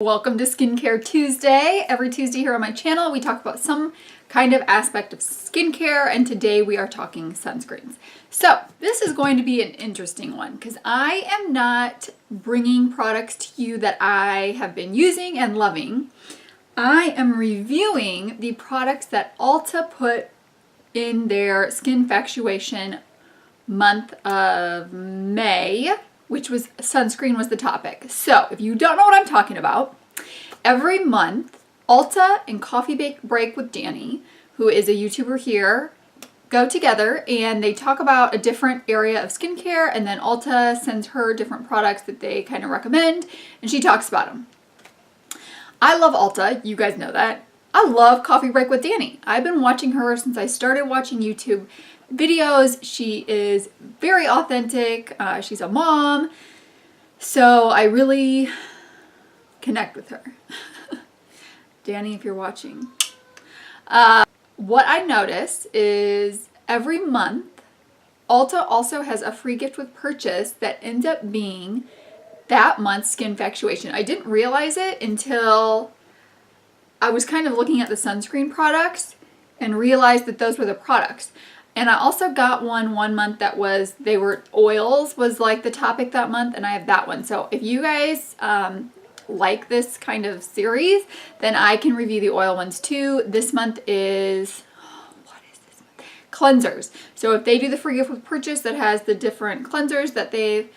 Welcome to Skincare Tuesday. Every Tuesday here on my channel, we talk about some kind of aspect of skincare, and today we are talking sunscreens. So this is going to be an interesting one because I am not bringing products to you that I have been using and loving. I am reviewing the products that Ulta put in their Skinfactuation month of May, which was sunscreen was the topic. So if you don't know what I'm talking about, every month Ulta and Coffee Break with Dani, who is a YouTuber here, go together and they talk about a different area of skincare, and then Ulta sends her different products that they kind of recommend and she talks about them. I love Ulta, you guys know that. I love Coffee Break with Dani. I've been watching her since I started watching YouTube videos. She is very authentic. She's a mom, so I really connect with her. Dani, if you're watching. What I notice is every month Ulta also has a free gift with purchase that ends up being that month's Skinfactuation. I didn't realize it until I was kind of looking at the sunscreen products and realized that those were the products. And I also got one month that was, they were oils was like the topic that month, and I have that one. So if you guys like this kind of series, then I can review the oil ones too. This month is, what is this month? Cleansers. So if they do the free gift with purchase that has the different cleansers that they've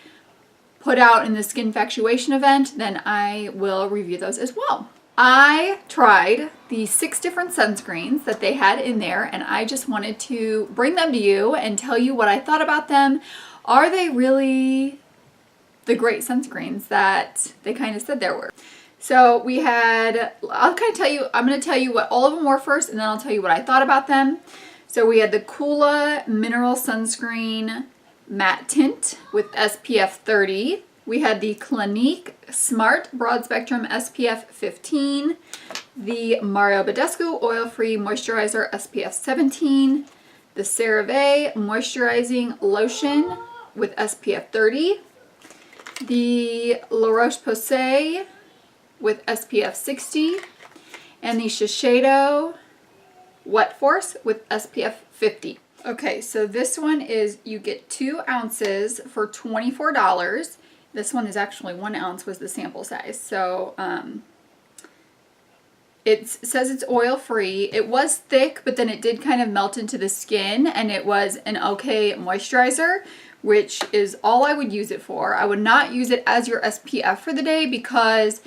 put out in the Skinfactuation event, then I will review those as well. I tried the 6 different sunscreens that they had in there, and I just wanted to bring them to you and tell you what I thought about them. Are they really the great sunscreens that they kind of said there were? So we had, I'm going to tell you what all of them were first, and then I'll tell you what I thought about them. So we had the Coola Mineral Sunscreen Matte Tint with SPF 30. We had the Clinique Smart Broad Spectrum SPF 15, the Badescu Oil-Free Moisturizer SPF 17, the CeraVe Moisturizing Lotion with SPF 30, the Roche-Posay with SPF 60, and the Shiseido Wet Force with SPF 50. Okay, so this one is, you get 2 ounces for $24. This one is actually 1 ounce was the sample size. So it says it's oil free. It was thick, but then it did kind of melt into the skin, and it was an okay moisturizer, which is all I would use it for. I would not use it as your SPF for the day because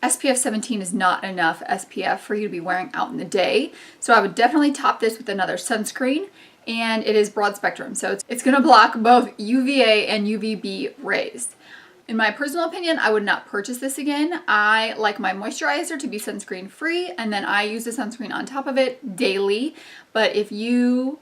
SPF 17 is not enough SPF for you to be wearing out in the day. So I would definitely top this with another sunscreen, and it is broad spectrum. So it's going to block both UVA and UVB rays. In my personal opinion, I would not purchase this again. I like my moisturizer to be sunscreen free, and then I use the sunscreen on top of it daily. But if you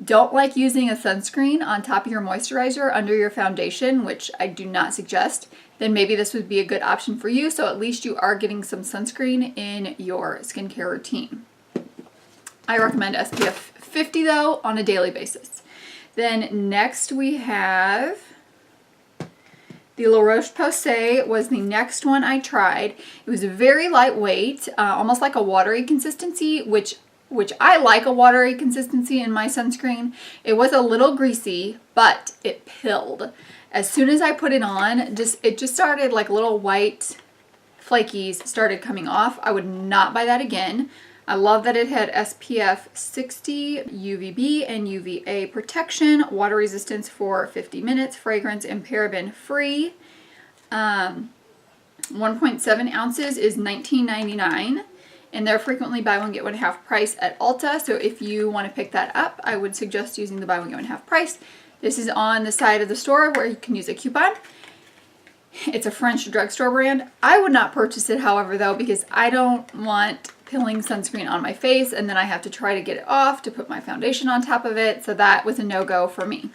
don't like using a sunscreen on top of your moisturizer under your foundation, which I do not suggest, then maybe this would be a good option for you. So at least you are getting some sunscreen in your skincare routine. I recommend SPF 50 though on a daily basis. Then next we have the Roche-Posay was the next one I tried. It was very lightweight, almost like a watery consistency, which I like a watery consistency in my sunscreen. It was a little greasy, but it pilled. As soon as I put it on, it just started like little white flakies started coming off. I would not buy that again. I love that it had SPF 60, UVB and UVA protection, water resistance for 50 minutes, fragrance and paraben free. 1.7 ounces is $19.99, and they're frequently buy one get one half price at Ulta. So if you want to pick that up, I would suggest using the buy one get one half price. This is on the side of the store where you can use a coupon. It's a French drugstore brand. I would not purchase it, however, though, because I don't want peeling sunscreen on my face and then I have to try to get it off to put my foundation on top of it. So that was a no-go for me.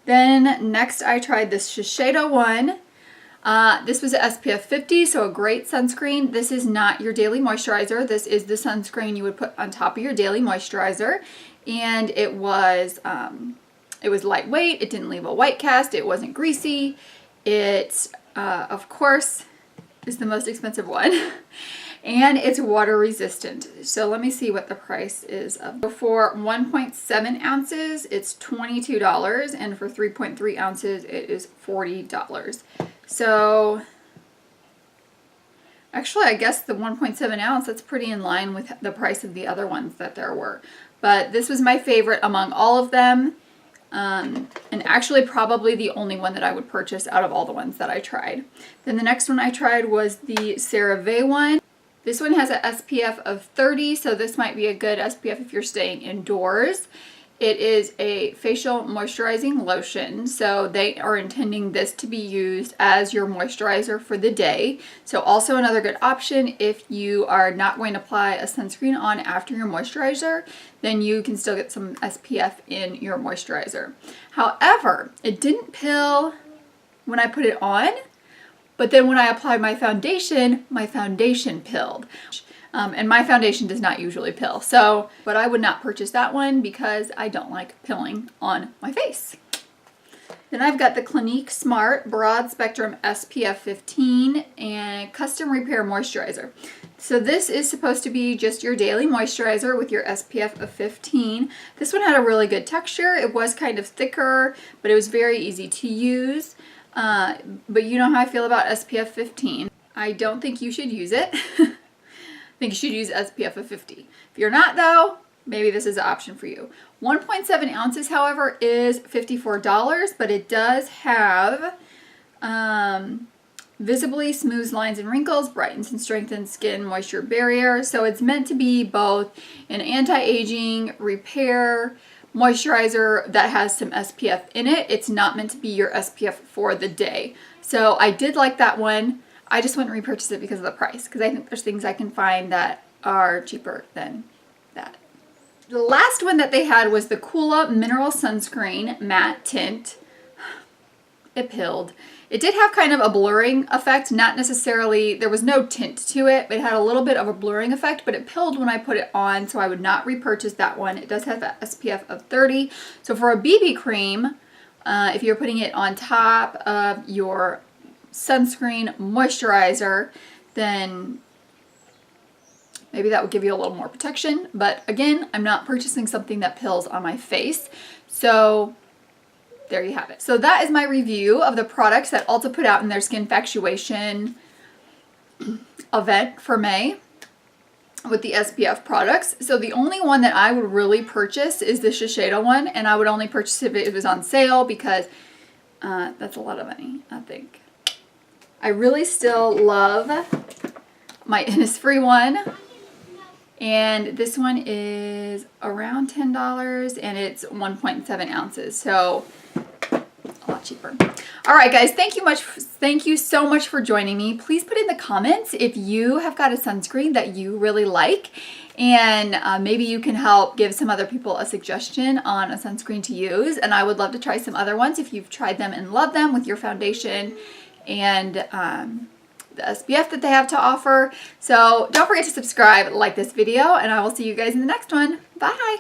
Then next I tried this Shiseido one. This was a SPF 50, so a great sunscreen. This is not your daily moisturizer. This is the sunscreen you would put on top of your daily moisturizer. And it was lightweight. It didn't leave a white cast. It wasn't greasy. It, of course, is the most expensive one. And it's water resistant. So let me see what the price is of. For 1.7 ounces, it's $22. And for 3.3 ounces, it is $40. So actually, I guess the 1.7 ounce, that's pretty in line with the price of the other ones that there were. But this was my favorite among all of them. And actually probably the only one that I would purchase out of all the ones that I tried. Then the next one I tried was the CeraVe one. This one has an SPF of 30, so this might be a good SPF if you're staying indoors. It is a facial moisturizing lotion, so they are intending this to be used as your moisturizer for the day. So also another good option if you are not going to apply a sunscreen on after your moisturizer, then you can still get some SPF in your moisturizer. However, it didn't pill when I put it on, but then when I applied my foundation pilled. And my foundation does not usually pill. So, but I would not purchase that one because I don't like pilling on my face. Then I've got the Clinique Smart Broad Spectrum SPF 15 and Custom Repair Moisturizer. So this is supposed to be just your daily moisturizer with your SPF of 15. This one had a really good texture. It was kind of thicker, but it was very easy to use. But you know how I feel about SPF 15. I don't think you should use it. I think you should use SPF of 50. If you're not though, maybe this is an option for you. 1.7 ounces, however, is $54, but it does have visibly smooths lines and wrinkles, brightens and strengthens skin moisture barrier. So it's meant to be both an anti-aging repair moisturizer that has some SPF in it. It's not meant to be your SPF for the day. So I did like that one. I just wouldn't repurchase it because of the price, because I think there's things I can find that are cheaper than that. The last one that they had was the Coola Mineral Sunscreen Matte Tint. It pilled. It did have kind of a blurring effect, not necessarily, there was no tint to it, but it had a little bit of a blurring effect, but it pilled when I put it on, so I would not repurchase that one. It does have an SPF of 30. So for a BB cream, if you're putting it on top of your sunscreen moisturizer, then maybe that would give you a little more protection. But again, I'm not purchasing something that pills on my face. So there you have it. So that is my review of the products that Ulta put out in their Skinfactuation event for May with the SPF products. So the only one that I would really purchase is the Shiseido one, and I would only purchase it if it was on sale because that's a lot of money, I think. I really still love my Innisfree one. And this one is around $10 and it's 1.7 ounces. So a lot cheaper. All right, guys, thank you so much for joining me. Please put in the comments if you have got a sunscreen that you really like, and maybe you can help give some other people a suggestion on a sunscreen to use. And I would love to try some other ones if you've tried them and love them with your foundation and the SPF that they have to offer. So don't forget to subscribe, like this video, and I will see you guys in the next one. Bye.